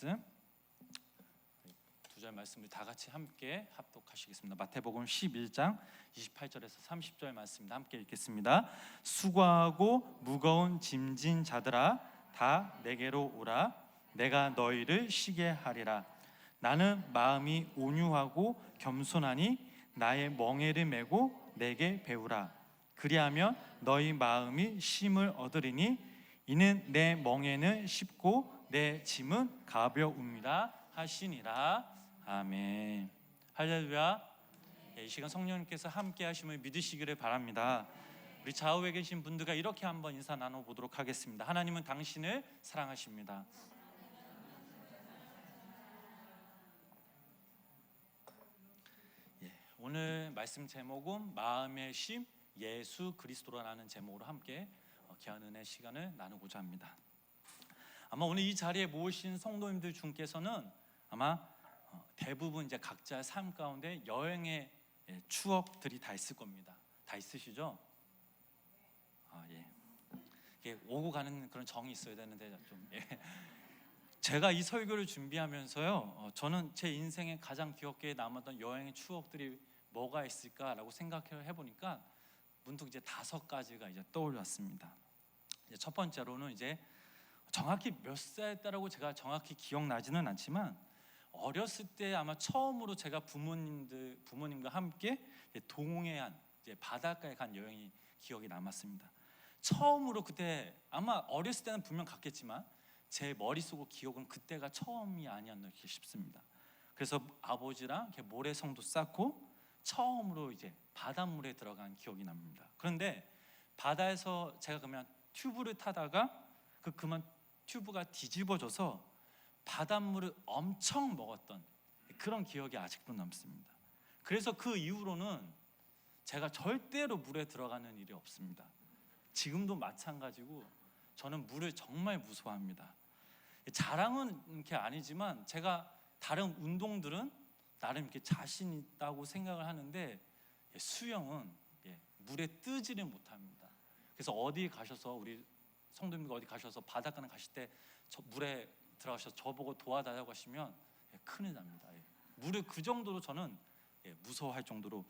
말씀, 두 절 말씀을 다 같이 함께 합독하시겠습니다. 마태복음 11장 28절에서 30절 말씀입니다. 함께 읽겠습니다. 수고하고 무거운 짐진 자들아 다 내게로 오라. 내가 너희를 쉬게 하리라. 나는 마음이 온유하고 겸손하니 나의 멍에를 메고 내게 배우라. 그리하면 너희 마음이 쉼을 얻으리니 이는 내 멍에는 쉽고 내 짐은 가벼웁니다 하시니라. 아멘. 할렐루야. 이 시간 성령님께서 함께 하심을 믿으시기를 바랍니다. 우리 좌우에 계신 분들과 이렇게 한번 인사 나눠보도록 하겠습니다. 하나님은 당신을 사랑하십니다. 오늘 말씀 제목은 마음의 쉼 예수 그리스도라는 제목으로 함께 귀한 은혜 시간을 나누고자 합니다. 아마 오늘 이 자리에 모이신 성도님들 중께서는 아마 대부분 이제 각자의 삶 가운데 여행의 추억들이 다 있을 겁니다. 다 있으시죠? 예. 이게 오고 가는 그런 정이 있어야 되는데 좀 제가 이 설교를 준비하면서요, 저는 제 인생에 가장 기억에 남았던 여행의 추억들이 뭐가 있을까라고 생각을 해보니까 문득 이제 5가지가 이제 떠올랐습니다. 이제 첫 번째로는 이제 정확히 몇 살이라고 제가 정확히 기억나지는 않지만 어렸을 때 아마 처음으로 제가 부모님과 함께 동해안 이제 바닷가에 간 여행이 기억이 남았습니다. 처음으로 그때 아마 어렸을 때는 분명 갔겠지만 제 머릿속 기억은 그때가 처음이 아니었나 싶습니다. 그래서 아버지랑 이렇게 모래성도 쌓고 처음으로 이제 바닷물에 들어간 기억이 납니다. 그런데 바다에서 제가 그러면 튜브를 타다가 그만 튜브가 뒤집어져서 바닷물을 엄청 먹었던 그런 기억이 아직도 남습니다. 그래서 그 이후로는 제가 절대로 물에 들어가는 일이 없습니다. 지금도 마찬가지고 저는 물을 정말 무서워합니다. 자랑은 이렇게 아니지만 제가 다른 운동들은 나름 이렇게 자신 있다고 생각을 하는데 수영은 물에 뜨지를 못합니다. 그래서 어디 가셔서 우리 성도님들 어디 가셔서 바닷가에 가실 때 물에 들어가셔서 저보고 도와달라고 하시면 큰일 납니다. 물을 그 정도로 저는 무서워할 정도로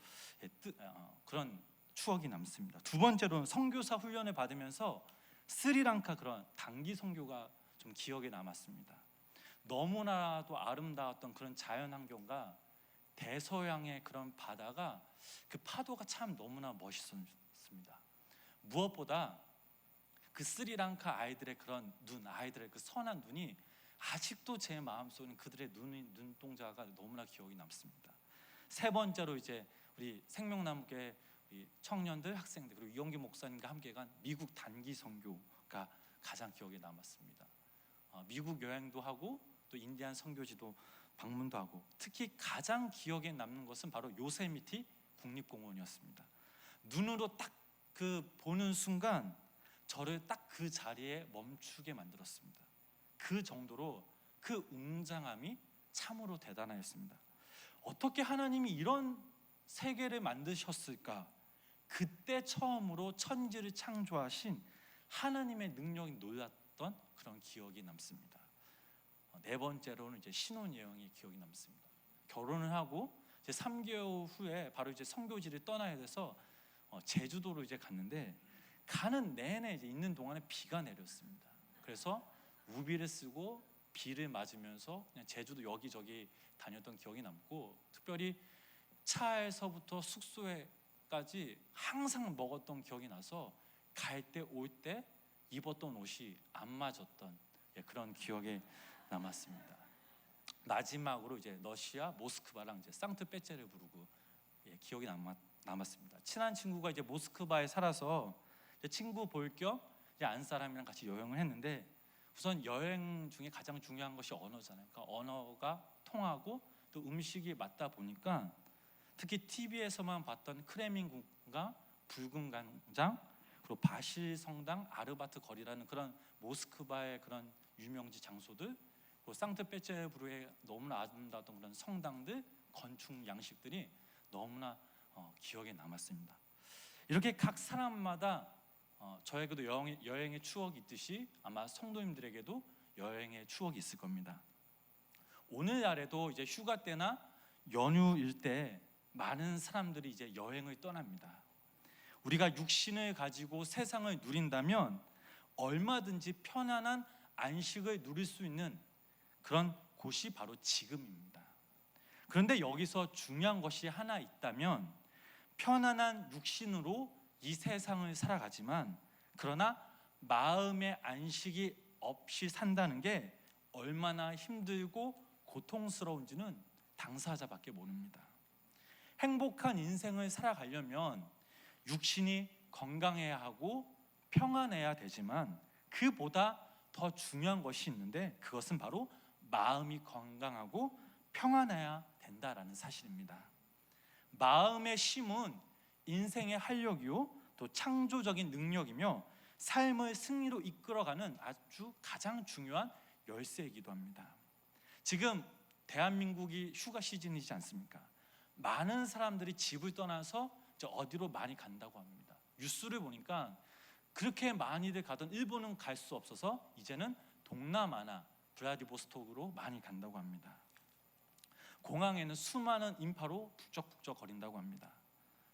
그런 추억이 남습니다. 두 번째로는 선교사 훈련을 받으면서 스리랑카 그런 단기 선교가 좀 기억에 남았습니다. 너무나도 아름다웠던 그런 자연 환경과 대서양의 그런 바다가 그 파도가 참 너무나 멋있었습니다. 무엇보다 그 스리랑카 아이들의 그런 아이들의 그 선한 눈이 아직도 제 마음속에는 그들의 눈동자가 너무나 기억이 남습니다. 세 번째로 이제 우리 생명나무교회 청년들, 학생들 그리고 이용기 목사님과 함께 간 미국 단기 선교가 가장 기억에 남았습니다. 미국 여행도 하고 또 인디안 선교지도 방문도 하고 특히 가장 기억에 남는 것은 바로 요세미티 국립공원이었습니다. 눈으로 딱 그 보는 순간 저를 딱 그 자리에 멈추게 만들었습니다. 그 정도로 그 웅장함이 참으로 대단하였습니다. 어떻게 하나님이 이런 세계를 만드셨을까? 그때 처음으로 천지를 창조하신 하나님의 능력이 놀랐던 그런 기억이 남습니다. 네 번째로는 이제 신혼여행이 기억이 남습니다. 결혼을 하고 이제 3개월 후에 바로 이제 선교지를 떠나야 돼서 제주도로 이제 갔는데 가는 내내 이제 있는 동안에 비가 내렸습니다. 그래서 우비를 쓰고 비를 맞으면서 그냥 제주도 여기저기 다녔던 기억이 남고 특별히 차에서부터 숙소에까지 항상 먹었던 기억이 나서 갈 때 올 때 입었던 옷이 안 맞았던 그런 기억에 남았습니다. 마지막으로 이제 러시아 모스크바랑 이제 상트페테르부르크 기억이 남았습니다. 친한 친구가 이제 모스크바에 살아서 이제 친구 볼 겸 안 사람이랑 같이 여행을 했는데 우선 여행 중에 가장 중요한 것이 언어잖아요. 그러니까 언어가 통하고 또 음식이 맞다 보니까 특히 TV에서만 봤던 크레밍궁과 붉은 광장 그리고 바실 성당, 아르바트 거리라는 그런 모스크바의 그런 유명지 장소들 그리고 상트페테르부르크의 너무나 아름다웠던 그런 성당들, 건축 양식들이 너무나 기억에 남았습니다. 이렇게 각 사람마다 저에게도 여행의 추억이 있듯이 아마 성도님들에게도 여행의 추억이 있을 겁니다. 오늘날에도 이제 휴가 때나 연휴일 때 많은 사람들이 이제 여행을 떠납니다. 우리가 육신을 가지고 세상을 누린다면 얼마든지 편안한 안식을 누릴 수 있는 그런 곳이 바로 지금입니다. 그런데 여기서 중요한 것이 하나 있다면, 편안한 육신으로 이 세상을 살아가지만 그러나 마음의 안식이 없이 산다는 게 얼마나 힘들고 고통스러운지는 당사자밖에 모릅니다. 행복한 인생을 살아가려면 육신이 건강해야 하고 평안해야 되지만 그보다 더 중요한 것이 있는데, 그것은 바로 마음이 건강하고 평안해야 된다라는 사실입니다. 마음의 쉼은 인생의 활력이요, 또 창조적인 능력이며 삶을 승리로 이끌어가는 아주 가장 중요한 열쇠이기도 합니다. 지금 대한민국이 휴가 시즌이지 않습니까? 많은 사람들이 집을 떠나서 어디로 많이 간다고 합니다. 뉴스를 보니까 그렇게 많이들 가던 일본은 갈 수 없어서 이제는 동남아나 블라디보스톡으로 많이 간다고 합니다. 공항에는 수많은 인파로 북적북적 거린다고 합니다.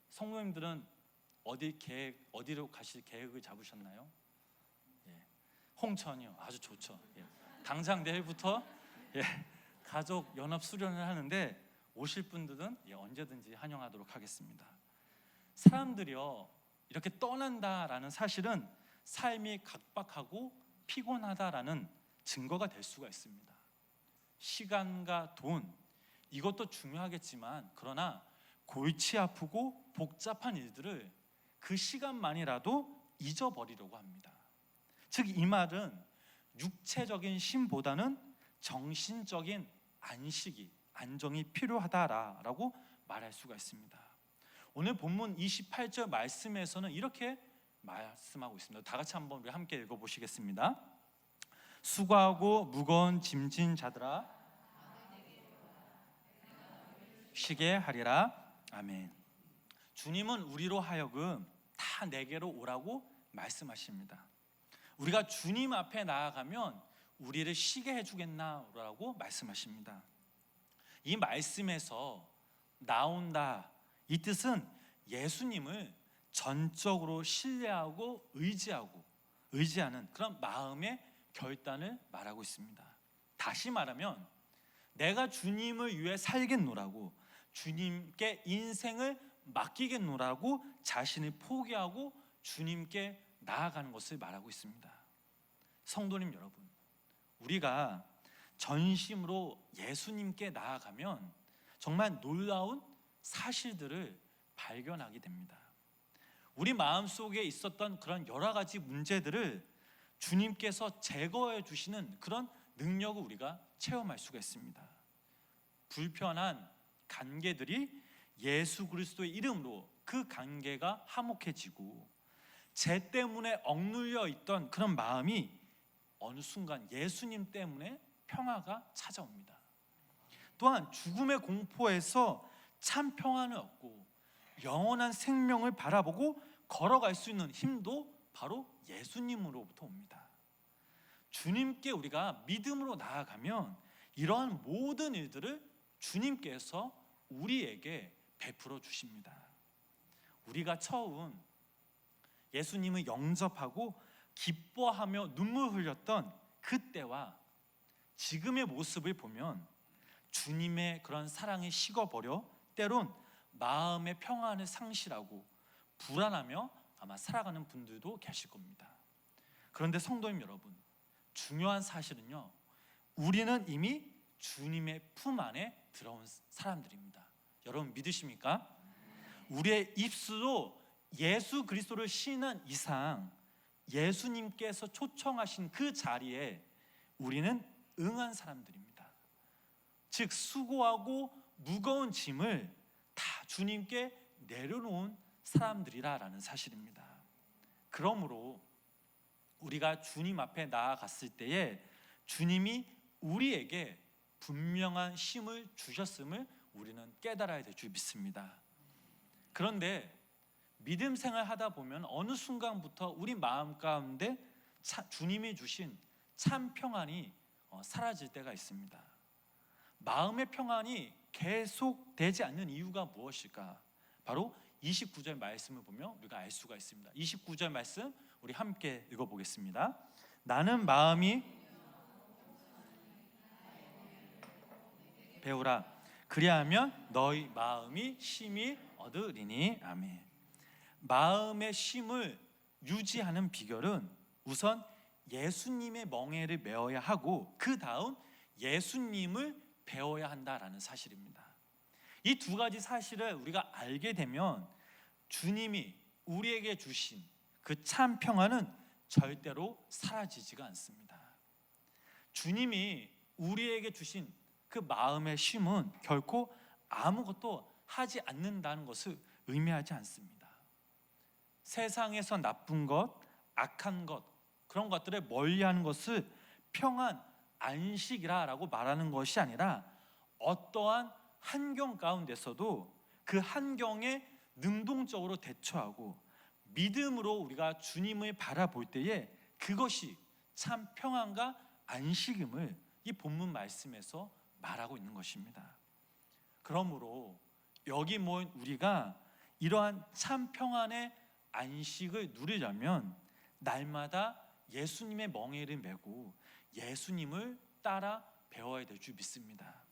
성도님들은 어디로 가실 계획을 잡으셨나요? 예. 홍천이요. 아주 좋죠. 예. 당장 내일부터 가족 연합 수련을 하는데 오실 분들은 언제든지 환영하도록 하겠습니다. 사람들이요, 이렇게 떠난다라는 사실은 삶이 각박하고 피곤하다라는 증거가 될 수가 있습니다. 시간과 돈, 이것도 중요하겠지만 그러나 골치 아프고 복잡한 일들을 그 시간만이라도 잊어버리려고 합니다. 즉 이 말은 육체적인 쉼보다는 정신적인 안정이 필요하다라고 말할 수가 있습니다. 오늘 본문 28절 말씀에서는 이렇게 말씀하고 있습니다. 다 같이 한번 우리 함께 읽어보시겠습니다. 수고하고 무거운 짐진 자들아 쉬게 하리라. 아멘. 주님은 우리로 하여금 다 내게로 오라고 말씀하십니다. 우리가 주님 앞에 나아가면 우리를 쉬게 해주겠나라고 말씀하십니다. 이 말씀에서 나온다, 이 뜻은 예수님을 전적으로 신뢰하고 의지하는 그런 마음의 결단을 말하고 있습니다. 다시 말하면 내가 주님을 위해 살겠노라고, 주님께 인생을 맡기겠노라고 자신을 포기하고 주님께 나아가는 것을 말하고 있습니다. 성도님 여러분, 우리가 전심으로 예수님께 나아가면 정말 놀라운 사실들을 발견하게 됩니다. 우리 마음속에 있었던 그런 여러 가지 문제들을 주님께서 제거해 주시는 그런 능력을 우리가 체험할 수가 있습니다. 불편한 관계들이 예수 그리스도의 이름으로 그 관계가 화목해지고, 죄 때문에 억눌려 있던 그런 마음이 어느 순간 예수님 때문에 평화가 찾아옵니다. 또한 죽음의 공포에서 참 평안을 얻고 영원한 생명을 바라보고 걸어갈 수 있는 힘도 바로 예수님으로부터 옵니다. 주님께 우리가 믿음으로 나아가면 이러한 모든 일들을 주님께서 우리에게 베풀어 주십니다. 우리가 처음 예수님을 영접하고 기뻐하며 눈물 흘렸던 그때와 지금의 모습을 보면 주님의 그런 사랑이 식어버려 때론 마음의 평안을 상실하고 불안하며 아마 살아가는 분들도 계실 겁니다. 그런데 성도님 여러분, 중요한 사실은요, 우리는 이미 주님의 품 안에 들어온 사람들입니다. 여러분 믿으십니까? 우리의 입술로 예수 그리스도를 신은 이상 예수님께서 초청하신 그 자리에 우리는 응한 사람들입니다. 즉 수고하고 무거운 짐을 다 주님께 내려놓은 사람들이라는 사실입니다. 그러므로 우리가 주님 앞에 나아갔을 때에 주님이 우리에게 분명한 쉼을 주셨음을 우리는 깨달아야 될 줄 믿습니다. 그런데 믿음 생활 하다 보면 어느 순간부터 우리 마음 가운데 주님이 주신 참 평안이 사라질 때가 있습니다. 마음의 평안이 계속되지 않는 이유가 무엇일까? 바로 29절 말씀을 보면 우리가 알 수가 있습니다. 29절 말씀 우리 함께 읽어보겠습니다. 나는 마음이 배우라 그리하면 너희 마음이 쉼이 얻으리니. 아멘. 마음의 쉼을 유지하는 비결은 우선 예수님의 멍에를 메어야 하고 그 다음 예수님을 배워야 한다라는 사실입니다. 이 두 가지 사실을 우리가 알게 되면 주님이 우리에게 주신 그 참 평안은 절대로 사라지지가 않습니다. 주님이 우리에게 주신 그 마음의 쉼은 결코 아무것도 하지 않는다는 것을 의미하지 않습니다. 세상에서 나쁜 것, 악한 것, 그런 것들을 멀리하는 것을 평안, 안식이라고 말하는 것이 아니라 어떠한 환경 가운데서도 그 환경에 능동적으로 대처하고 믿음으로 우리가 주님을 바라볼 때에 그것이 참 평안과 안식임을 이 본문 말씀에서 말하고 있는 것입니다. 그러므로 여기 모인 우리가 이러한 참 평안의 안식을 누리려면 날마다 예수님의 멍에를 메고 예수님을 따라 배워야 될 줄 믿습니다.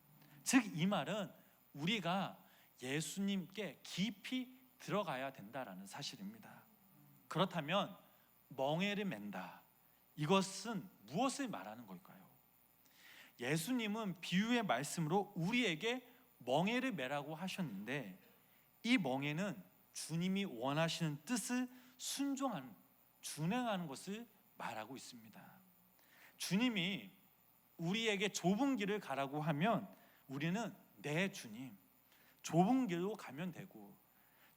즉 이 말은 우리가 예수님께 깊이 들어가야 된다라는 사실입니다. 그렇다면 멍에를 맨다, 이것은 무엇을 말하는 걸까요? 예수님은 비유의 말씀으로 우리에게 멍에를 매라고 하셨는데 이 멍에는 주님이 원하시는 뜻을 순종하는, 준행하는 것을 말하고 있습니다. 주님이 우리에게 좁은 길을 가라고 하면 우리는 네 주님, 좁은 길로 가면 되고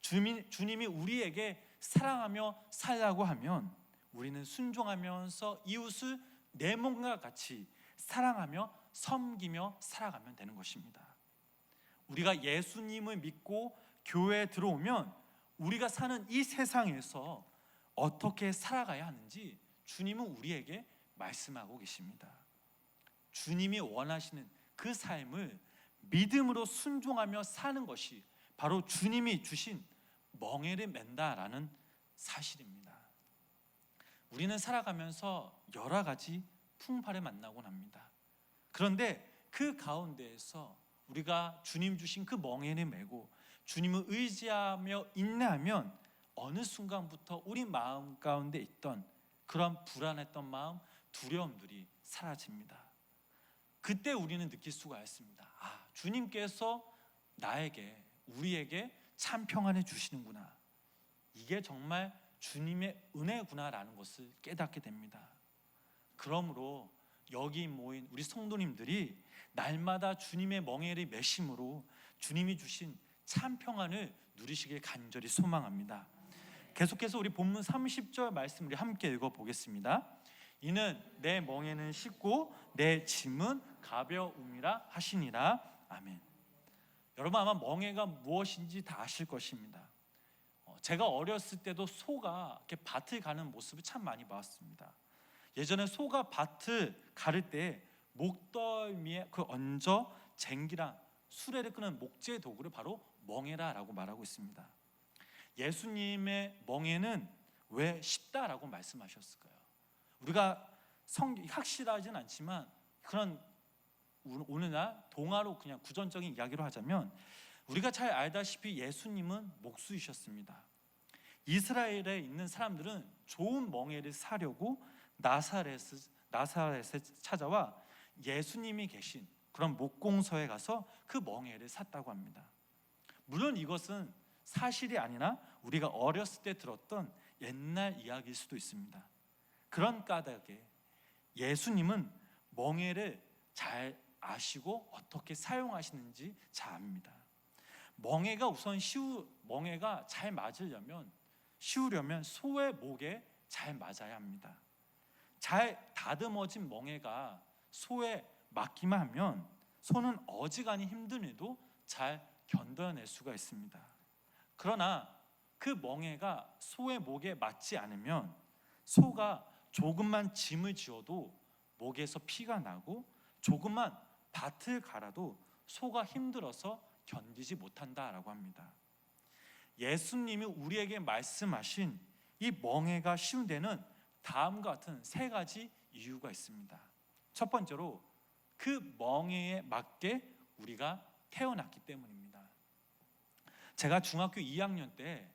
주님이 우리에게 사랑하며 살라고 하면 우리는 순종하면서 이웃을 내 몸과 같이 사랑하며 섬기며 살아가면 되는 것입니다. 우리가 예수님을 믿고 교회에 들어오면 우리가 사는 이 세상에서 어떻게 살아가야 하는지 주님은 우리에게 말씀하고 계십니다. 주님이 원하시는 그 삶을 믿음으로 순종하며 사는 것이 바로 주님이 주신 멍에를 맨다라는 사실입니다. 우리는 살아가면서 여러 가지 풍파를 만나곤 합니다. 그런데 그 가운데에서 우리가 주님 주신 그 멍에를 메고 주님을 의지하며 인내하면 어느 순간부터 우리 마음 가운데 있던 그런 불안했던 마음, 두려움들이 사라집니다. 그때 우리는 느낄 수가 있습니다. 주님께서 나에게, 우리에게 참 평안을 주시는구나, 이게 정말 주님의 은혜구나라는 것을 깨닫게 됩니다. 그러므로 여기 모인 우리 성도님들이 날마다 주님의 멍에를 메심으로 주님이 주신 참 평안을 누리시길 간절히 소망합니다. 계속해서 우리 본문 30절 말씀 우리 함께 읽어보겠습니다. 이는 내 멍에는 쉽고 내 짐은 가벼움이라 하시니라. 아멘. 여러분 아마 멍에가 무엇인지 다 아실 것입니다. 제가 어렸을 때도 소가 이렇게 밭을 가는 모습을 참 많이 봤습니다. 예전에 소가 밭을 가를 때 목덜미에 그 얹어 쟁기랑 수레를 끄는 목재 도구를 바로 멍에라라고 말하고 있습니다. 예수님의 멍에는 왜 쉽다라고 말씀하셨을까요? 우리가 확실하진 않지만 그런 오늘날 동화로 그냥 구전적인 이야기로 하자면 우리가 잘 알다시피 예수님은 목수이셨습니다. 이스라엘에 있는 사람들은 좋은 멍에를 사려고 나사렛에 찾아와 예수님이 계신 그런 목공소에 가서 그 멍에를 샀다고 합니다. 물론 이것은 사실이 아니라 우리가 어렸을 때 들었던 옛날 이야기일 수도 있습니다. 그런 까닭에 예수님은 멍에를 잘 아시고 어떻게 사용하시는지 잘 압니다. 멍에가 우선 멍에가 잘 맞으려면, 쉬우려면 소의 목에 잘 맞아야 합니다. 잘 다듬어진 멍에가 소에 맞기만 하면 소는 어지간히 힘들어도 잘 견뎌낼 수가 있습니다. 그러나 그 멍에가 소의 목에 맞지 않으면 소가 조금만 짐을 지어도 목에서 피가 나고 조금만 밭을 갈아도 소가 힘들어서 견디지 못한다라고 합니다. 예수님이 우리에게 말씀하신 이 멍해가 쉬운 데는 다음과 같은 세 가지 이유가 있습니다. 첫 번째로 그 멍해에 맞게 우리가 태어났기 때문입니다. 제가 중학교 2학년 때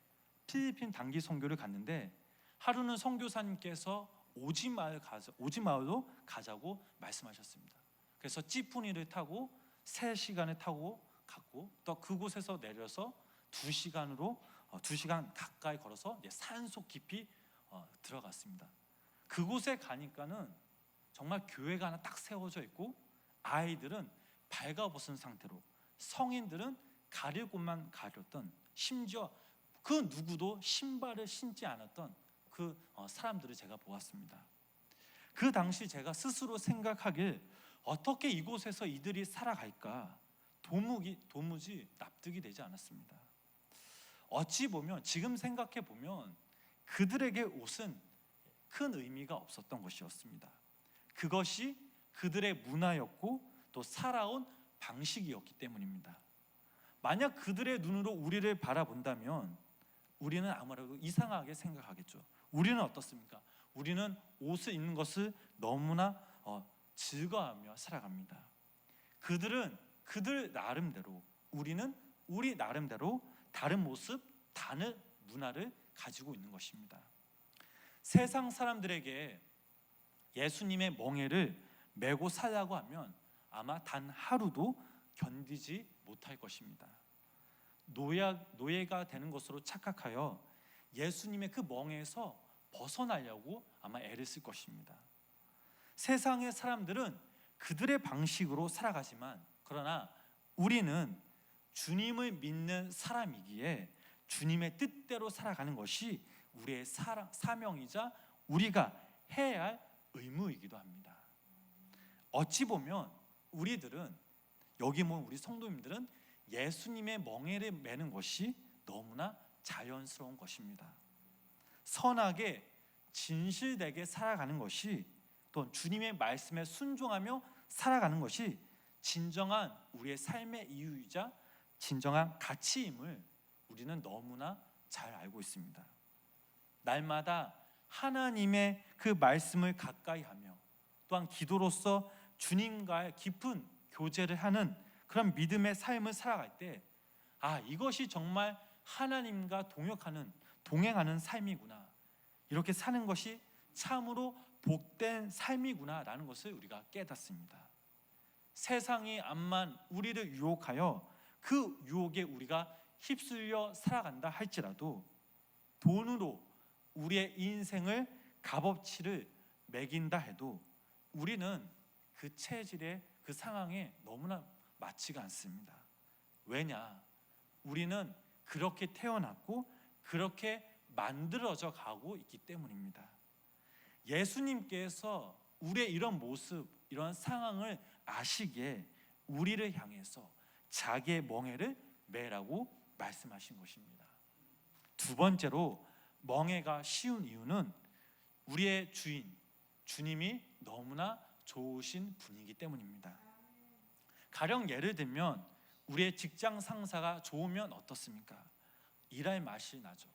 필리핀 단기 선교를 갔는데 하루는 선교사님께서 오지마을로 가자고 말씀하셨습니다. 그래서 찌푸니를 타고 3시간을 타고 갔고, 또 그곳에서 내려서 2시간 가까이 걸어서 산속 깊이 들어갔습니다. 그곳에 가니까는 정말 교회가 하나 딱 세워져 있고, 아이들은 발가벗은 상태로, 성인들은 가릴 곳만 가렸던, 심지어 그 누구도 신발을 신지 않았던 그 사람들을 제가 보았습니다. 그 당시 제가 스스로 생각하길 어떻게 이곳에서 이들이 살아갈까 도무지 납득이 되지 않았습니다. 어찌 보면, 지금 생각해 보면 그들에게 옷은 큰 의미가 없었던 것이었습니다. 그것이 그들의 문화였고 또 살아온 방식이었기 때문입니다. 만약 그들의 눈으로 우리를 바라본다면 우리는 아무래도 이상하게 생각하겠죠. 우리는 어떻습니까? 우리는 옷을 입는 것을 너무나 즐거워하며 살아갑니다. 그들은 그들 나름대로, 우리는 우리 나름대로 다른 모습, 다른 문화를 가지고 있는 것입니다. 세상 사람들에게 예수님의 멍에를 메고 살라고 하면 아마 단 하루도 견디지 못할 것입니다. 노예가 되는 것으로 착각하여 예수님의 그 멍에서 벗어나려고 아마 애를 쓸 것입니다. 세상의 사람들은 그들의 방식으로 살아가지만, 그러나 우리는 주님을 믿는 사람이기에 주님의 뜻대로 살아가는 것이 우리의 사명이자 우리가 해야 할 의무이기도 합니다. 어찌 보면 우리들은, 여기 모인 우리 성도님들은 예수님의 멍에를 매는 것이 너무나 자연스러운 것입니다. 선하게 진실되게 살아가는 것이, 또 주님의 말씀에 순종하며 살아가는 것이 진정한 우리의 삶의 이유이자 진정한 가치임을 우리는 너무나 잘 알고 있습니다. 날마다 하나님의 그 말씀을 가까이 하며, 또한 기도로서 주님과의 깊은 교제를 하는 그런 믿음의 삶을 살아갈 때, 이것이 정말 하나님과 동행하는 삶이구나, 이렇게 사는 것이 참으로 복된 삶이구나 라는 것을 우리가 깨닫습니다. 세상이 암만 우리를 유혹하여 그 유혹에 우리가 휩쓸려 살아간다 할지라도, 돈으로 우리의 인생을 값어치를 매긴다 해도 우리는 그 체질에, 그 상황에 너무나 맞지가 않습니다. 왜냐? 우리는 그렇게 태어났고 그렇게 만들어져 가고 있기 때문입니다. 예수님께서 우리의 이런 모습, 이런 상황을 아시기에 우리를 향해서 자기의 멍에를 매라고 말씀하신 것입니다. 두 번째로 멍에가 쉬운 이유는 우리의 주인, 주님이 너무나 좋으신 분이기 때문입니다. 가령 예를 들면 우리의 직장 상사가 좋으면 어떻습니까? 일할 맛이 나죠.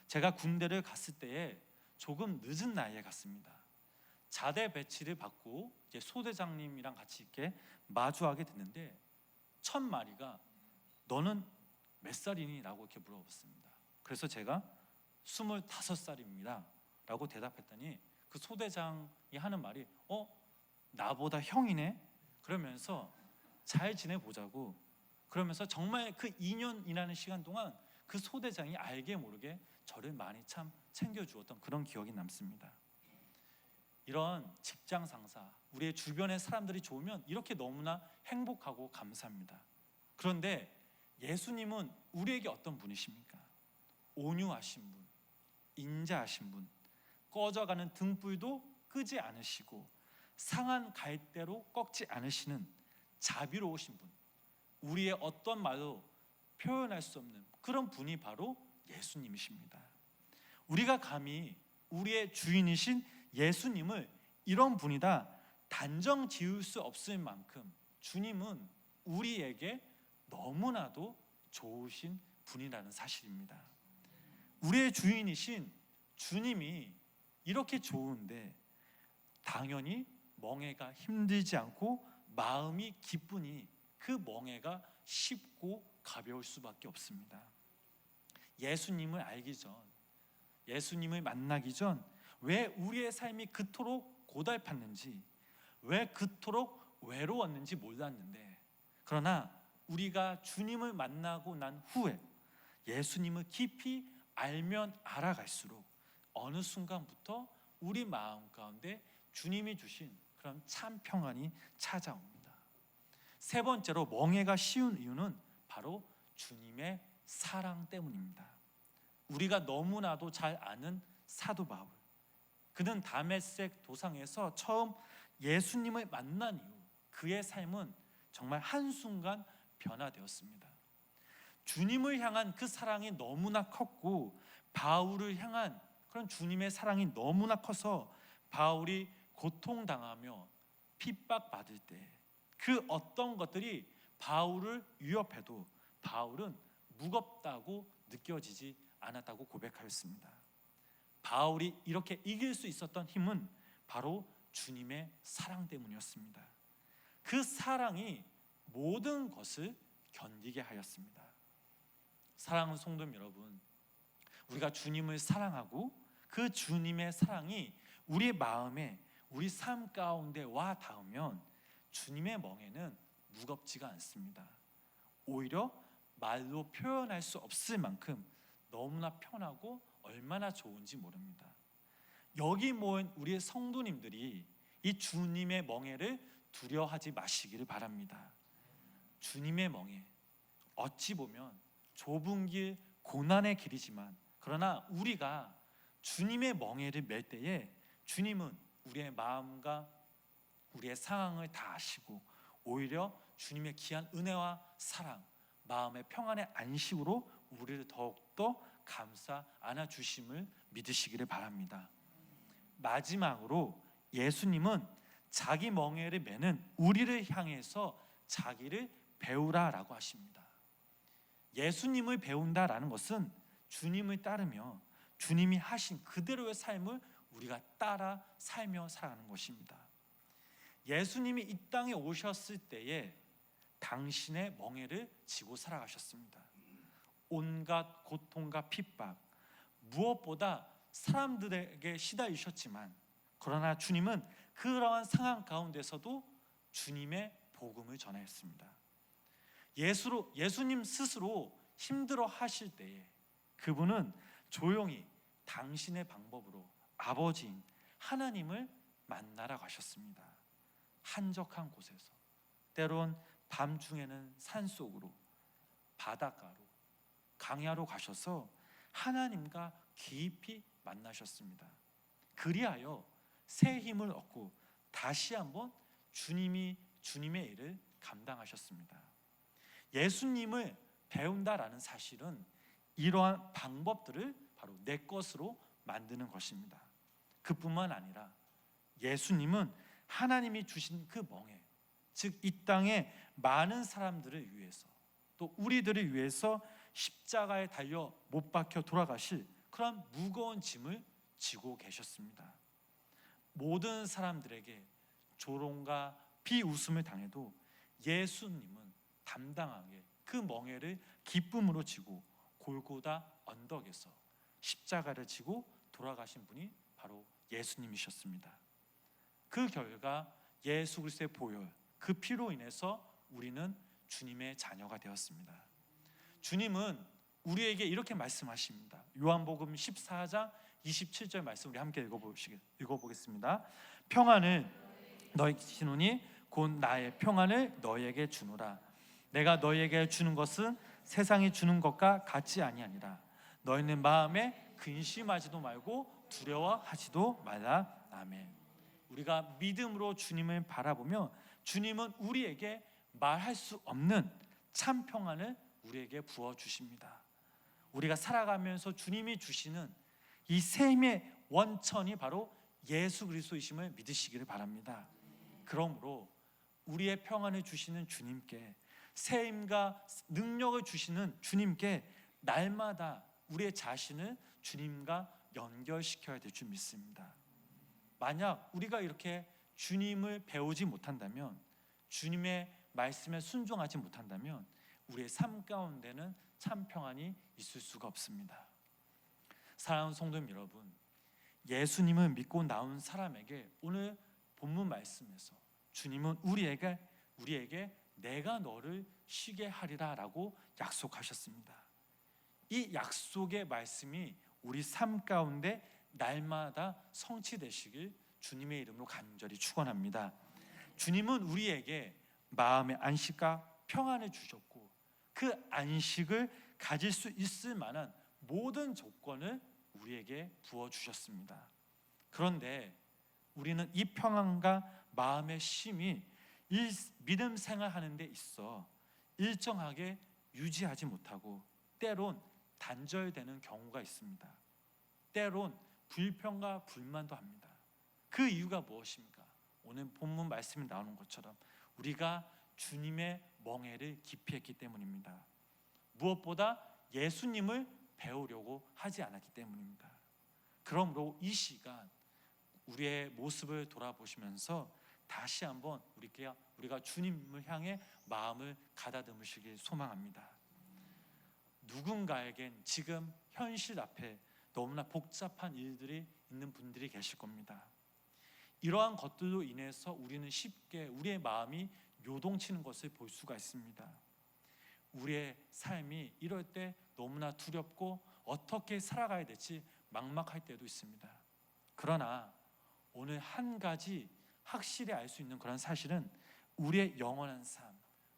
제가 군대를 갔을 때에 조금 늦은 나이에 갔습니다. 자대 배치를 받고 이제 소대장님이랑 같이 이렇게 마주하게 됐는데, 첫 마디가 너는 몇 살이니? 라고 이렇게 물어봤습니다. 그래서 제가 25살입니다 라고 대답했더니 그 소대장이 하는 말이 나보다 형이네? 그러면서 잘 지내보자고, 그러면서 정말 그 2년이라는 시간 동안 그 소대장이 알게 모르게 저를 많이 참 챙겨주었던 그런 기억이 남습니다. 이런 직장 상사, 우리의 주변의 사람들이 좋으면 이렇게 너무나 행복하고 감사합니다. 그런데 예수님은 우리에게 어떤 분이십니까? 온유하신 분, 인자하신 분, 꺼져가는 등불도 끄지 않으시고 상한 갈대로 꺾지 않으시는 자비로우신 분, 우리의 어떤 말로 표현할 수 없는 그런 분이 바로 예수님이십니다. 우리가 감히 우리의 주인이신 예수님을 이런 분이다 단정 지을 수 없을 만큼 주님은 우리에게 너무나도 좋으신 분이라는 사실입니다. 우리의 주인이신 주님이 이렇게 좋은데 당연히 멍에가 힘들지 않고 마음이 기쁘니 그 멍에가 쉽고 가벼울 수밖에 없습니다. 예수님을 알기 전, 예수님을 만나기 전 왜 우리의 삶이 그토록 고달팠는지, 왜 그토록 외로웠는지 몰랐는데, 그러나 우리가 주님을 만나고 난 후에 예수님을 깊이 알면 알아갈수록 어느 순간부터 우리 마음 가운데 주님이 주신 그런 참 평안이 찾아옵니다. 세 번째로 멍에가 쉬운 이유는 바로 주님의 사랑 때문입니다. 우리가 너무나도 잘 아는 사도 바울, 그는 다메섹 도상에서 처음 예수님을 만난 이후 그의 삶은 정말 한순간 변화되었습니다. 주님을 향한 그 사랑이 너무나 컸고 바울을 향한 그런 주님의 사랑이 너무나 커서 바울이 고통당하며 핍박받을 때 그 어떤 것들이 바울을 위협해도 바울은 무겁다고 느껴지지 않았다고 고백하였습니다. 바울이 이렇게 이길 수 있었던 힘은 바로 주님의 사랑 때문이었습니다. 그 사랑이 모든 것을 견디게 하였습니다. 사랑하는 성도 여러분, 우리가 주님을 사랑하고 그 주님의 사랑이 우리의 마음에, 우리 삶 가운데 와 닿으면 주님의 멍에는 무겁지가 않습니다. 오히려 말로 표현할 수 없을 만큼 너무나 편하고 얼마나 좋은지 모릅니다. 여기 모인 우리의 성도님들이 이 주님의 멍에를 두려워하지 마시기를 바랍니다. 주님의 멍에, 어찌 보면 좁은 길, 고난의 길이지만, 그러나 우리가 주님의 멍에를 맬 때에 주님은 우리의 마음과 우리의 상황을 다 아시고 오히려 주님의 귀한 은혜와 사랑, 마음의 평안의 안식으로 우리를 더욱더 감싸 안아주심을 믿으시기를 바랍니다. 마지막으로 예수님은 자기 멍에를 매는 우리를 향해서 자기를 배우라라고 하십니다. 예수님을 배운다라는 것은 주님을 따르며 주님이 하신 그대로의 삶을 우리가 따라 살며 살아가는 것입니다. 예수님이 이 땅에 오셨을 때에 당신의 멍에를 지고 살아가셨습니다. 온갖 고통과 핍박, 무엇보다 사람들에게 시달리셨지만, 그러나 주님은 그러한 상황 가운데서도 주님의 복음을 전하였습니다. 예수님 스스로 힘들어 하실 때에 그분은 조용히 당신의 방법으로 아버지인 하나님을 만나러 가셨습니다. 한적한 곳에서, 때론 밤중에는 산속으로, 바닷가로, 강야로 가셔서 하나님과 깊이 만나셨습니다. 그리하여 새 힘을 얻고 다시 한번 주님의 일을 감당하셨습니다. 예수님을 배운다라는 사실은 이러한 방법들을 바로 내 것으로 만드는 것입니다. 그뿐만 아니라 예수님은 하나님이 주신 그 멍에, 즉 이 땅에 많은 사람들을 위해서, 또 우리들을 위해서 십자가에 달려 못 박혀 돌아가실 그런 무거운 짐을 지고 계셨습니다. 모든 사람들에게 조롱과 비웃음을 당해도 예수님은 담당하게 그 멍에를 기쁨으로 지고 골고다 언덕에서 십자가를 지고 돌아가신 분이 바로 예수님이셨습니다. 그 결과 예수 그리스도의 보혈, 그 피로 인해서 우리는 주님의 자녀가 되었습니다. 주님은 우리에게 이렇게 말씀하십니다. 요한복음 14장 27절 말씀 우리 함께 읽어보겠습니다. 평안을 너희에게 주노니 곧 나의 평안을 너희에게 주노라. 내가 너희에게 주는 것은 세상이 주는 것과 같지 아니하니라. 너희는 마음에 근심하지도 말고 두려워하지도 말라. 아멘. 우리가 믿음으로 주님을 바라보며 주님은 우리에게 말할 수 없는 참 평안을 우리에게 부어주십니다. 우리가 살아가면서 주님이 주시는 이 셈의 원천이 바로 예수 그리스도이심을 믿으시기를 바랍니다. 그러므로 우리의 평안을 주시는 주님께, 새 힘과 능력을 주시는 주님께 날마다 우리의 자신을 주님과 연결시켜야 될 줄 믿습니다. 만약 우리가 이렇게 주님을 배우지 못한다면, 주님의 말씀에 순종하지 못한다면 우리의 삶 가운데는 참 평안이 있을 수가 없습니다. 사랑하는 성도님 여러분, 예수님을 믿고 나온 사람에게 오늘 본문 말씀에서 주님은 우리에게 내가 너를 쉬게 하리라 라고 약속하셨습니다. 이 약속의 말씀이 우리 삶 가운데 날마다 성취되시길 주님의 이름으로 간절히 축원합니다. 주님은 우리에게 마음의 안식과 평안을 주셨고 그 안식을 가질 수 있을 만한 모든 조건을 우리에게 부어주셨습니다. 그런데 우리는 이 평안과 마음의 쉼이 이 믿음 생활하는 데 있어 일정하게 유지하지 못하고 때론 단절되는 경우가 있습니다. 때론 불평과 불만도 합니다. 그 이유가 무엇입니까? 오늘 본문 말씀이 나오는 것처럼 우리가 주님의 멍에를 기피했기 때문입니다. 무엇보다 예수님을 배우려고 하지 않았기 때문입니다. 그러므로 이 시간 우리의 모습을 돌아보시면서 다시 한번 우리가 주님을 향해 마음을 가다듬으시길 소망합니다. 누군가에겐 지금 현실 앞에 너무나 복잡한 일들이 있는 분들이 계실 겁니다. 이러한 것들로 인해서 우리는 쉽게 우리의 마음이 요동치는 것을 볼 수가 있습니다. 우리의 삶이 이럴 때 너무나 두렵고 어떻게 살아가야 될지 막막할 때도 있습니다. 그러나 오늘 한 가지 확실히 알 수 있는 그런 사실은 우리의 영원한 삶,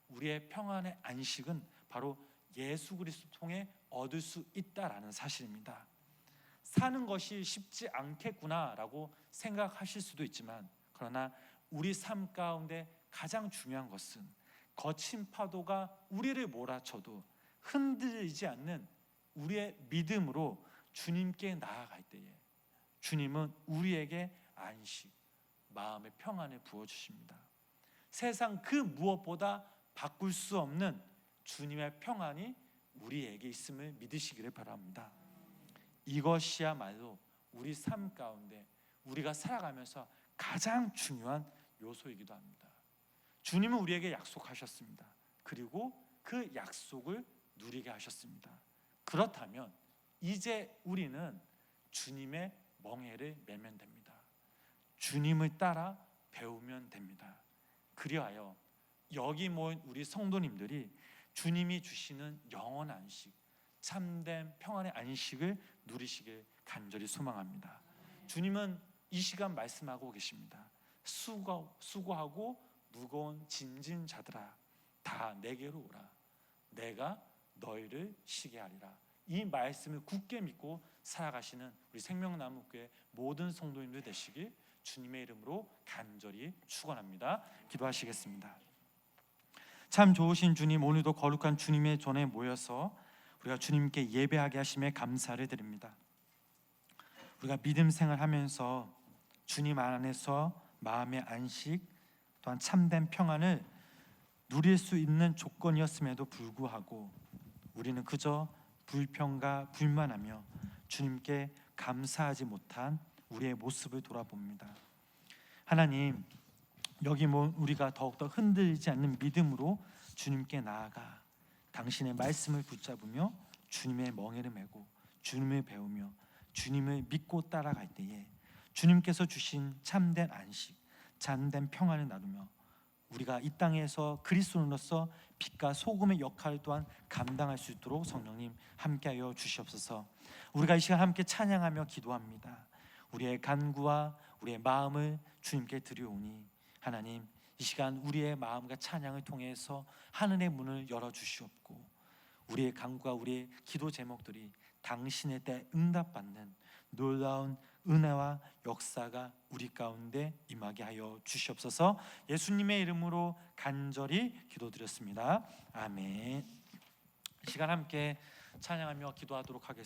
우리의 평안의 안식은 바로 예수 그리스도 통해 얻을 수 있다라는 사실입니다. 사는 것이 쉽지 않겠구나라고 생각하실 수도 있지만, 그러나 우리 삶 가운데 가장 중요한 것은 거친 파도가 우리를 몰아쳐도 흔들리지 않는 우리의 믿음으로 주님께 나아갈 때에 주님은 우리에게 안식, 마음의 평안을 부어주십니다. 세상 그 무엇보다 바꿀 수 없는 주님의 평안이 우리에게 있음을 믿으시기를 바랍니다. 이것이야말로 우리 삶 가운데 우리가 살아가면서 가장 중요한 요소이기도 합니다. 주님은 우리에게 약속하셨습니다. 그리고 그 약속을 누리게 하셨습니다. 그렇다면 이제 우리는 주님의 멍에를 매면 됩니다. 주님을 따라 배우면 됩니다. 그리하여 여기 모인 우리 성도님들이 주님이 주시는 영원한 안식, 참된 평안의 안식을 누리시길 간절히 소망합니다. 주님은 이 시간 말씀하고 계십니다. 수고하고 무거운 짐진 자들아 다 내게로 오라. 내가 너희를 쉬게 하리라. 이 말씀을 굳게 믿고 살아가시는 우리 생명나무교회 모든 성도님들 되시길 주님의 이름으로 간절히 축원합니다. 기도하시겠습니다. 참 좋으신 주님, 오늘도 거룩한 주님의 전에 모여서 우리가 주님께 예배하게 하심에 감사를 드립니다. 우리가 믿음 생활하면서 주님 안에서 마음의 안식 또한 참된 평안을 누릴 수 있는 조건이었음에도 불구하고 우리는 그저 불평과 불만하며 주님께 감사하지 못한 우리의 모습을 돌아봅니다. 하나님, 여기 우리가 더욱더 흔들리지 않는 믿음으로 주님께 나아가 당신의 말씀을 붙잡으며 주님의 멍에를 메고 주님을 배우며 주님을 믿고 따라갈 때에 주님께서 주신 참된 안식, 참된 평안을 나누며 우리가 이 땅에서 그리스도인으로서 빛과 소금의 역할 또한 감당할 수 있도록 성령님 함께하여 주시옵소서. 우리가 이 시간 함께 찬양하며 기도합니다. 우리의 간구와 우리의 마음을 주님께 드려오니 하나님, 이 시간 우리의 마음과 찬양을 통해서 하늘의 문을 열어주시옵고 우리의 간구와 우리의 기도 제목들이 당신의 때 응답받는 놀라운 은혜와 역사가 우리 가운데 임하게 하여 주시옵소서. 예수님의 이름으로 간절히 기도드렸습니다. 아멘. 이 시간 함께 찬양하며 기도하도록 하겠습니다.